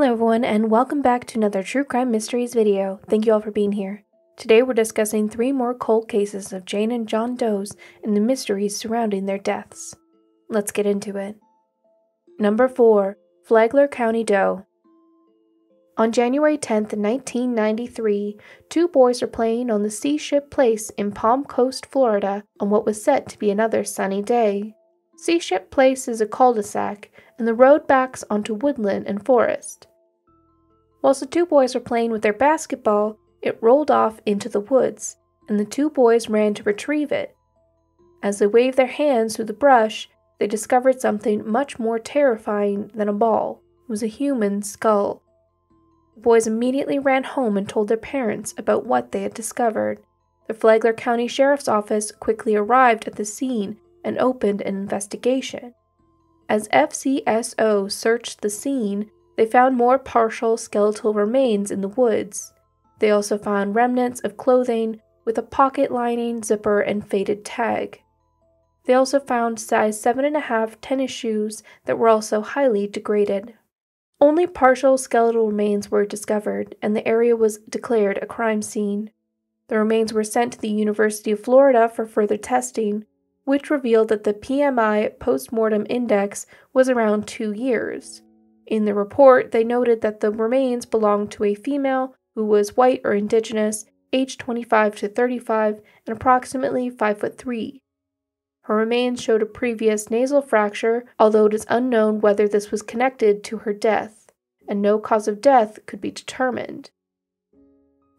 Hello everyone, and welcome back to another True Crime Mysteries video. Thank you all for being here. Today we're discussing 3 more cold cases of Jane and John Does and the mysteries surrounding their deaths. Let's get into it. Number 4. Flagler County Doe. On January 10, 1993, 2 boys were playing on the Sea Ship Place in Palm Coast, Florida, on what was set to be another sunny day. Sea Ship Place is a cul-de-sac, and the road backs onto woodland and forest. Whilst the 2 boys were playing with their basketball, it rolled off into the woods, and the 2 boys ran to retrieve it. As they waved their hands through the brush, they discovered something much more terrifying than a ball. It was a human skull. The boys immediately ran home and told their parents about what they had discovered. The Flagler County Sheriff's Office quickly arrived at the scene and opened an investigation. As FCSO searched the scene, they found more partial skeletal remains in the woods. They also found remnants of clothing with a pocket lining, zipper, and faded tag. They also found size 7.5 tennis shoes that were also highly degraded. Only partial skeletal remains were discovered, and the area was declared a crime scene. The remains were sent to the University of Florida for further testing, which revealed that the PMI post-mortem index was around 2 years. In the report, they noted that the remains belonged to a female who was white or indigenous, aged 25 to 35, and approximately 5'3". Her remains showed a previous nasal fracture, although it is unknown whether this was connected to her death, and no cause of death could be determined.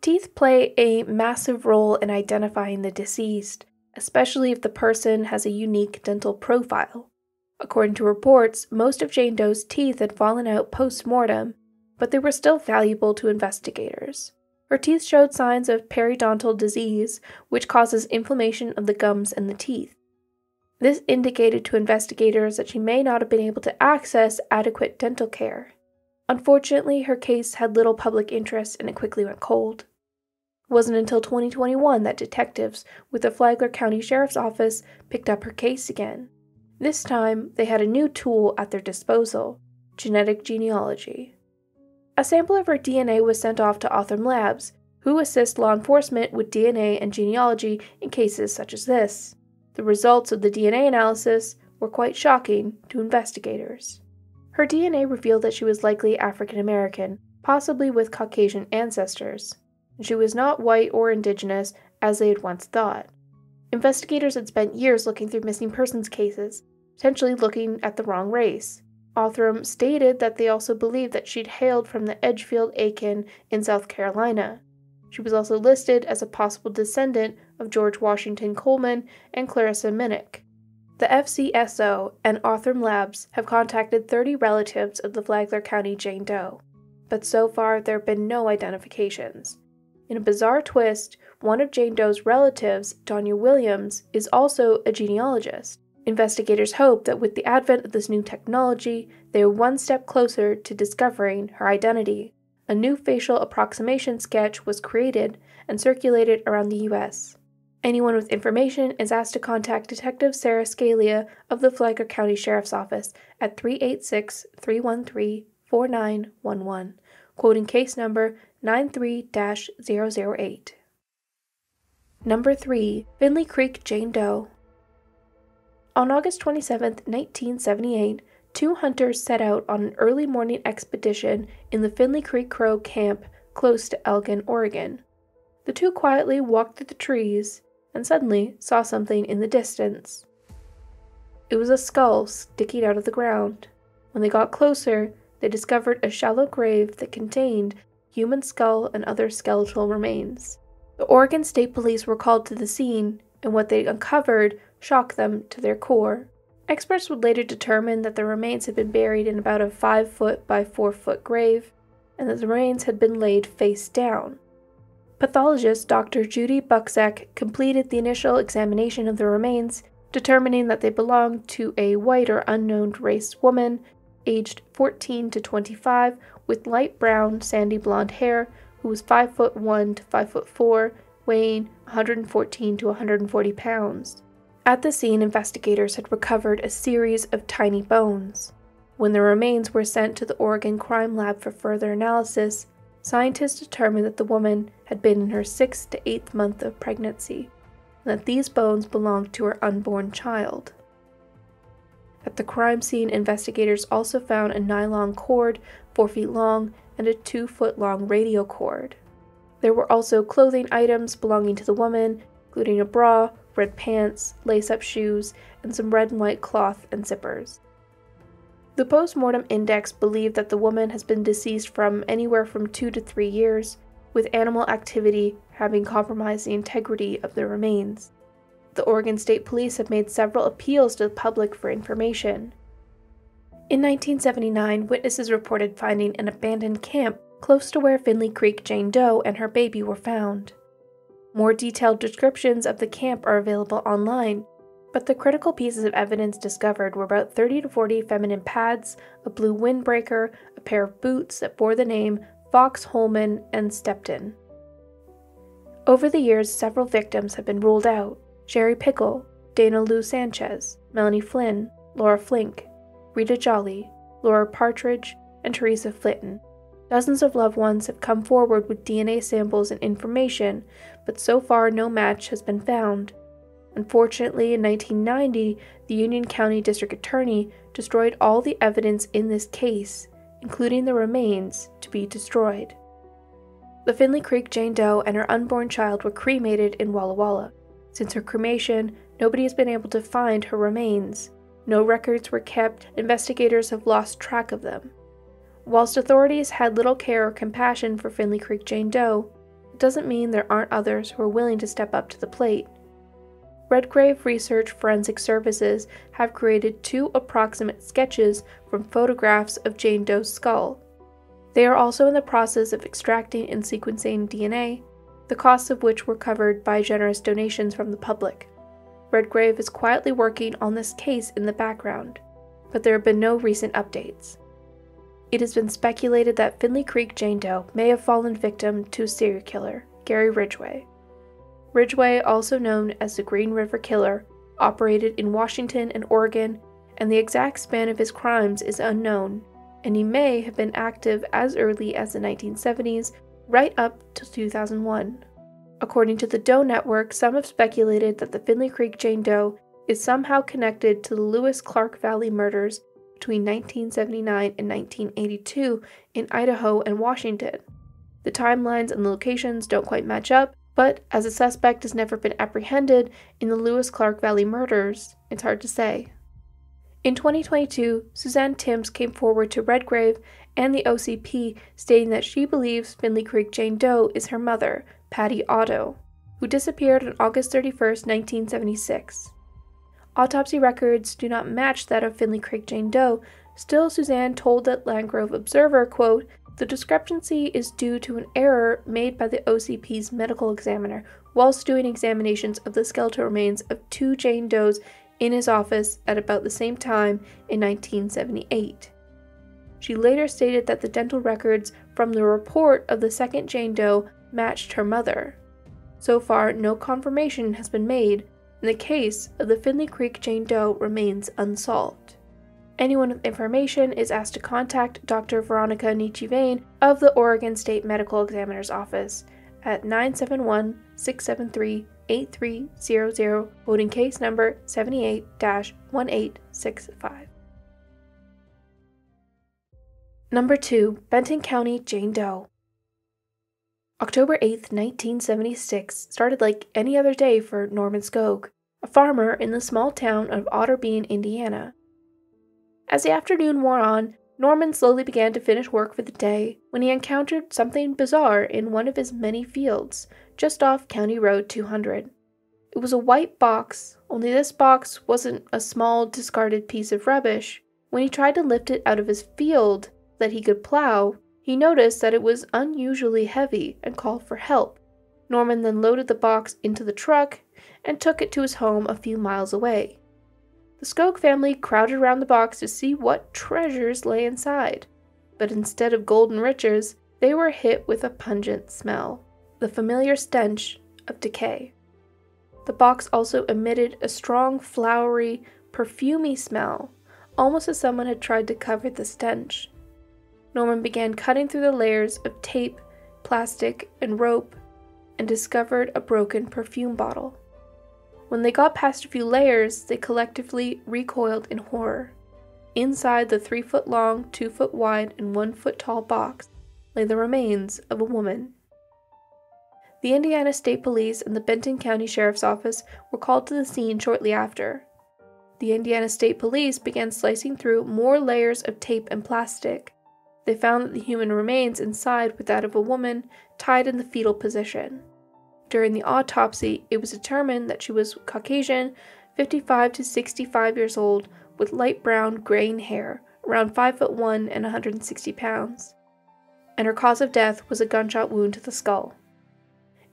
Teeth play a massive role in identifying the deceased, especially if the person has a unique dental profile. According to reports, most of Jane Doe's teeth had fallen out post-mortem, but they were still valuable to investigators. Her teeth showed signs of periodontal disease, which causes inflammation of the gums and the teeth. This indicated to investigators that she may not have been able to access adequate dental care. Unfortunately, her case had little public interest and it quickly went cold. It wasn't until 2021 that detectives with the Flagler County Sheriff's Office picked up her case again. This time, they had a new tool at their disposal: genetic genealogy. A sample of her DNA was sent off to Othram Labs, who assist law enforcement with DNA and genealogy in cases such as this. The results of the DNA analysis were quite shocking to investigators. Her DNA revealed that she was likely African American, possibly with Caucasian ancestors. And she was not white or indigenous, as they had once thought. Investigators had spent years looking through missing persons cases, potentially looking at the wrong race. Othram stated that they also believed that she'd hailed from the Edgefield-Aiken in South Carolina. She was also listed as a possible descendant of George Washington Coleman and Clarissa Minnick. The FCSO and Othram Labs have contacted 30 relatives of the Flagler County Jane Doe, but so far there have been no identifications. In a bizarre twist, one of Jane Doe's relatives, Donya Williams, is also a genealogist. Investigators hope that with the advent of this new technology, they are one step closer to discovering her identity. A new facial approximation sketch was created and circulated around the U.S. Anyone with information is asked to contact Detective Sarah Scalia of the Flagler County Sheriff's Office at 386-313-4911, quoting case number 93-008. Number 3. Finley Creek Jane Doe. On August 27, 1978, 2 hunters set out on an early morning expedition in the Finley Creek Crow camp close to Elgin, Oregon. The 2 quietly walked through the trees and suddenly saw something in the distance. It was a skull sticking out of the ground. When they got closer, they discovered a shallow grave that contained human skull and other skeletal remains. The Oregon State Police were called to the scene, and what they uncovered shocked them to their core. Experts would later determine that the remains had been buried in about a 5-foot by 4-foot grave, and that the remains had been laid face down. Pathologist Dr. Judy Buczek completed the initial examination of the remains, determining that they belonged to a white or unknown race woman, aged 14 to 25, with light brown, sandy blonde hair, who was 5'1" to 5'4", weighing 114 to 140 pounds. At the scene, investigators had recovered a series of tiny bones. When the remains were sent to the Oregon Crime Lab for further analysis, scientists determined that the woman had been in her 6th to 8th month of pregnancy, and that these bones belonged to her unborn child. At the crime scene, investigators also found a nylon cord 4 feet long and a 2-foot long radio cord. There were also clothing items belonging to the woman, including a bra, red pants, lace-up shoes, and some red and white cloth and zippers. The post-mortem index believed that the woman has been deceased from anywhere from 2 to 3 years, with animal activity having compromised the integrity of the remains. The Oregon State Police have made several appeals to the public for information. In 1979, witnesses reported finding an abandoned camp close to where Finley Creek Doe and her baby were found. More detailed descriptions of the camp are available online, but the critical pieces of evidence discovered were about 30 to 40 feminine pads, a blue windbreaker, a pair of boots that bore the name Fox Holman and Stepton. Over the years, several victims have been ruled out: Sherry Pickle, Dana Lou Sanchez, Melanie Flynn, Laura Flink, Rita Jolly, Laura Partridge, and Teresa Flitton. Dozens of loved ones have come forward with DNA samples and information, but so far no match has been found. Unfortunately, in 1990, the Union County District Attorney destroyed all the evidence in this case, including the remains, to be destroyed. The Finley Creek Doe and her unborn child were cremated in Walla Walla. Since her cremation, nobody has been able to find her remains. No records were kept, investigators have lost track of them. Whilst authorities had little care or compassion for Finley Creek Doe, it doesn't mean there aren't others who are willing to step up to the plate. Redgrave Research Forensic Services have created 2 approximate sketches from photographs of Jane Doe's skull. They are also in the process of extracting and sequencing DNA, the costs of which were covered by generous donations from the public. Redgrave is quietly working on this case in the background, but there have been no recent updates. It has been speculated that Finley Creek Doe may have fallen victim to a serial killer, Gary Ridgway. Ridgway, also known as the Green River Killer, operated in Washington and Oregon, and the exact span of his crimes is unknown, and he may have been active as early as the 1970s, right up to 2001. According to the Doe Network, some have speculated that the Finley Creek Doe is somehow connected to the Lewis Clark Valley murders between 1979 and 1982 in Idaho and Washington. The timelines and the locations don't quite match up, but as a suspect has never been apprehended in the Lewis Clark Valley murders, it's hard to say. In 2022, Suzanne Timms came forward to Redgrave and the OCP stating that she believes Finley Creek Doe is her mother, Patty Otto, who disappeared on August 31, 1976. Autopsy records do not match that of Finley Creek Doe. Still, Suzanne told the Landgrove Observer, quote, "The discrepancy is due to an error made by the OCP's medical examiner whilst doing examinations of the skeletal remains of 2 Jane Does in his office at about the same time in 1978. She later stated that the dental records from the report of the second Jane Doe matched her mother. So far, no confirmation has been made, and the case of the Finley Creek Doe remains unsolved. Anyone with information is asked to contact Dr. Veronica Nichivane of the Oregon State Medical Examiner's Office at 971-673-8300, voting case number 78-1865. Number 2. Benton County Jane Doe. October 8, 1976 started like any other day for Norman Skog, a farmer in the small town of Otterbein, Indiana. As the afternoon wore on, Norman slowly began to finish work for the day when he encountered something bizarre in one of his many fields, just off County Road 200. It was a white box, only this box wasn't a small discarded piece of rubbish. When he tried to lift it out of his field that he could plow, he noticed that it was unusually heavy and called for help. Norman then loaded the box into the truck and took it to his home a few miles away. The Skog family crowded around the box to see what treasures lay inside, but instead of golden riches, they were hit with a pungent smell, the familiar stench of decay. The box also emitted a strong, flowery, perfumey smell, almost as someone had tried to cover the stench. Norman began cutting through the layers of tape, plastic, and rope, and discovered a broken perfume bottle. When they got past a few layers, they collectively recoiled in horror. Inside the 3-foot-long, 2-foot-wide, and 1-foot-tall box lay the remains of a woman. The Indiana State Police and the Benton County Sheriff's Office were called to the scene shortly after. The Indiana State Police began slicing through more layers of tape and plastic. They found that the human remains inside were that of a woman tied in the fetal position. During the autopsy, it was determined that she was Caucasian, 55 to 65 years old, with light brown graying hair, around 5'1" and 160 pounds. And her cause of death was a gunshot wound to the skull.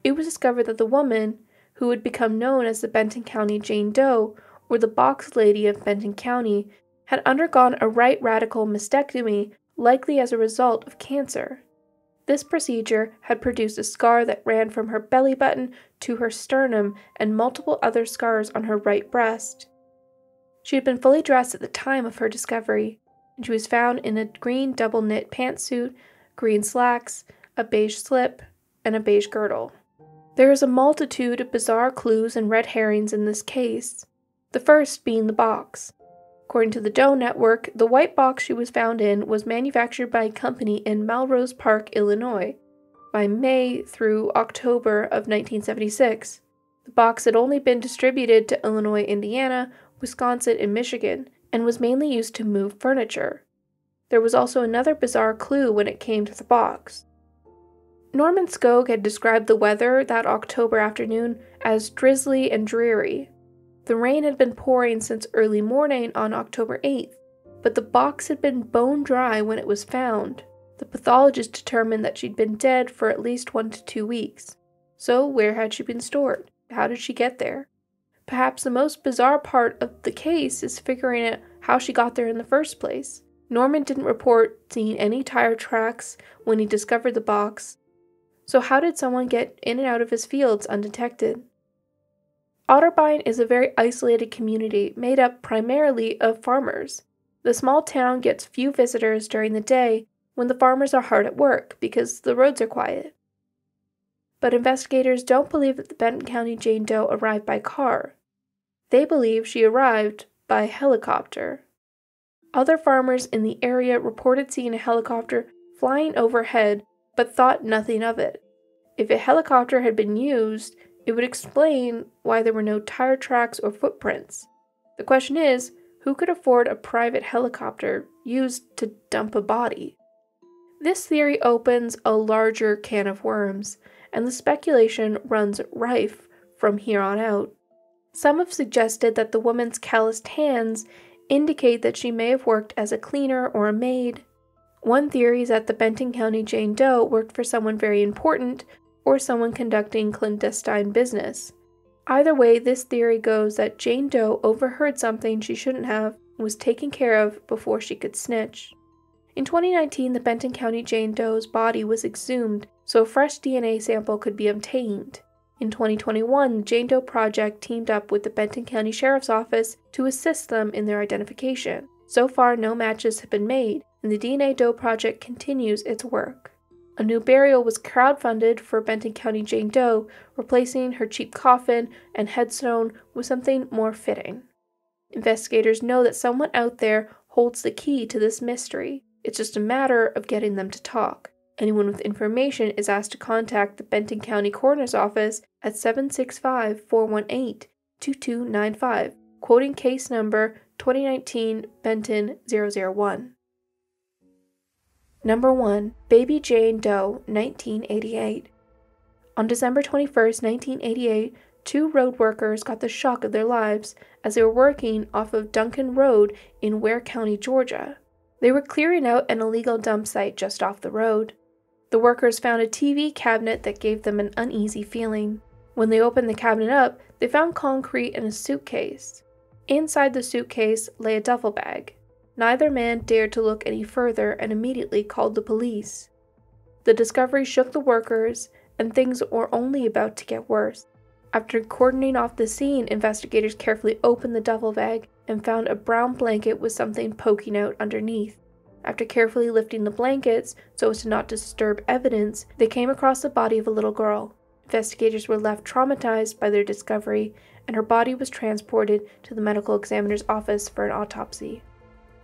It was discovered that the woman, who would become known as the Benton County Jane Doe, or the Box Lady of Benton County, had undergone a right radical mastectomy, likely as a result of cancer. This procedure had produced a scar that ran from her belly button to her sternum and multiple other scars on her right breast. She had been fully dressed at the time of her discovery, and she was found in a green double-knit pantsuit, green slacks, a beige slip, and a beige girdle. There is a multitude of bizarre clues and red herrings in this case, the first being the box. According to the Doe Network, the white box she was found in was manufactured by a company in Melrose Park, Illinois, by May through October of 1976. The box had only been distributed to Illinois, Indiana, Wisconsin, and Michigan, and was mainly used to move furniture. There was also another bizarre clue when it came to the box. Norman Skog had described the weather that October afternoon as drizzly and dreary. The rain had been pouring since early morning on October 8th, but the box had been bone dry when it was found. The pathologist determined that she'd been dead for at least 1 to 2 weeks. So where had she been stored? How did she get there? Perhaps the most bizarre part of the case is figuring out how she got there in the first place. Norman didn't report seeing any tire tracks when he discovered the box. So how did someone get in and out of his fields undetected? Otterbein is a very isolated community made up primarily of farmers. The small town gets few visitors during the day when the farmers are hard at work because the roads are quiet. But investigators don't believe that the Benton County Jane Doe arrived by car. They believe she arrived by helicopter. Other farmers in the area reported seeing a helicopter flying overhead but thought nothing of it. If a helicopter had been used, it would explain why there were no tire tracks or footprints. The question is, who could afford a private helicopter used to dump a body? This theory opens a larger can of worms, and the speculation runs rife from here on out. Some have suggested that the woman's calloused hands indicate that she may have worked as a cleaner or a maid. One theory is that the Benton County Jane Doe worked for someone very important or someone conducting clandestine business. Either way, this theory goes that Jane Doe overheard something she shouldn't have and was taken care of before she could snitch. In 2019, the Benton County Jane Doe's body was exhumed so a fresh DNA sample could be obtained. In 2021, the Jane Doe Project teamed up with the Benton County Sheriff's Office to assist them in their identification. So far, no matches have been made, and the DNA Doe Project continues its work. A new burial was crowdfunded for Benton County Jane Doe, replacing her cheap coffin and headstone with something more fitting. Investigators know that someone out there holds the key to this mystery. It's just a matter of getting them to talk. Anyone with information is asked to contact the Benton County Coroner's Office at 765-418-2295, quoting case number 2019 Benton 001. Number 1. Baby Jane Doe, 1988. On December 21, 1988, 2 road workers got the shock of their lives as they were working off of Duncan Road in Ware County, Georgia. They were clearing out an illegal dump site just off the road. The workers found a TV cabinet that gave them an uneasy feeling. When they opened the cabinet up, they found concrete and a suitcase. Inside the suitcase lay a duffel bag. Neither man dared to look any further and immediately called the police. The discovery shook the workers, and things were only about to get worse. After cordoning off the scene, investigators carefully opened the duffel bag and found a brown blanket with something poking out underneath. After carefully lifting the blankets so as to not disturb evidence, they came across the body of a little girl. Investigators were left traumatized by their discovery, and her body was transported to the medical examiner's office for an autopsy.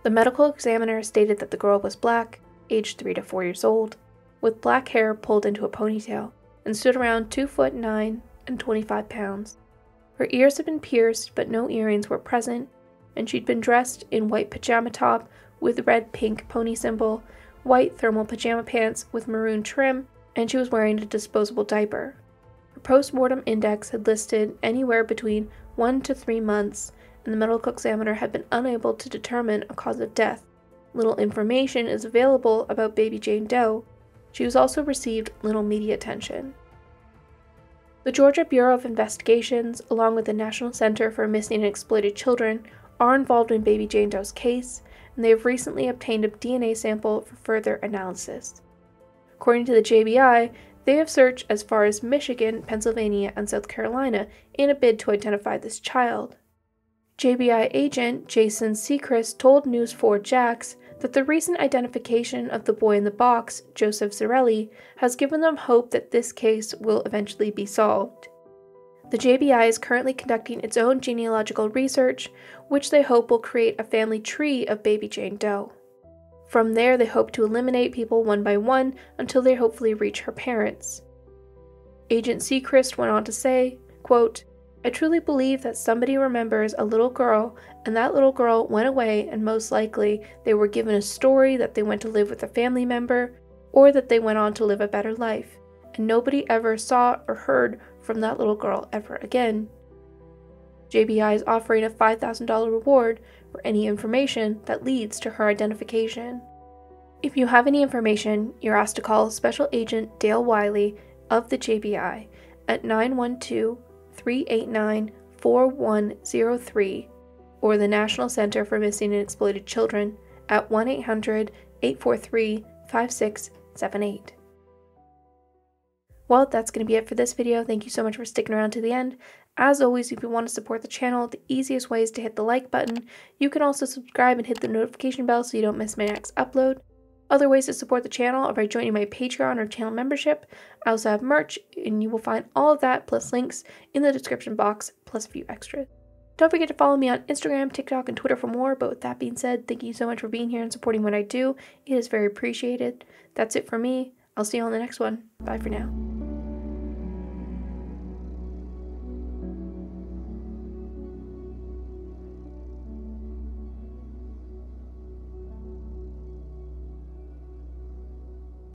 The medical examiner stated that the girl was black, aged 3 to 4 years old, with black hair pulled into a ponytail, and stood around 2'9" and 25 pounds. Her ears had been pierced, but no earrings were present, and she'd been dressed in white pajama top with red-pink pony symbol, white thermal pajama pants with maroon trim, and she was wearing a disposable diaper. Her post-mortem index had listed anywhere between 1 to 3 months, and the medical examiner had been unable to determine a cause of death. Little information is available about baby Jane Doe. She has also received little media attention. The Georgia Bureau of Investigations, along with the National Center for Missing and Exploited Children, are involved in baby Jane Doe's case, and they have recently obtained a DNA sample for further analysis. According to the JBI, they have searched as far as Michigan, Pennsylvania, and South Carolina in a bid to identify this child. JBI agent Jason Seacrest told News 4 Jax that the recent identification of the boy in the box, Joseph Zarelli, has given them hope that this case will eventually be solved. The JBI is currently conducting its own genealogical research, which they hope will create a family tree of baby Jane Doe. From there, they hope to eliminate people one by one until they hopefully reach her parents. Agent Seacrest went on to say, quote, "I truly believe that somebody remembers a little girl, and that little girl went away, and most likely they were given a story that they went to live with a family member, or that they went on to live a better life, and nobody ever saw or heard from that little girl ever again." JBI is offering a $5,000 reward for any information that leads to her identification. If you have any information, you're asked to call Special Agent Dale Wiley of the JBI at 912-389-4103 or the National Center for Missing and Exploited Children at 1-800-843-5678. Well, that's going to be it for this video. Thank you so much for sticking around to the end. As always, if you want to support the channel, the easiest way is to hit the like button. You can also subscribe and hit the notification bell so you don't miss my next upload. Other ways to support the channel are by joining my Patreon or channel membership. I also have merch, and you will find all of that plus links in the description box, plus a few extras. Don't forget to follow me on Instagram, TikTok, and Twitter for more, but with that being said, thank you so much for being here and supporting what I do. It is very appreciated. That's it for me. I'll see you on the next one. Bye for now.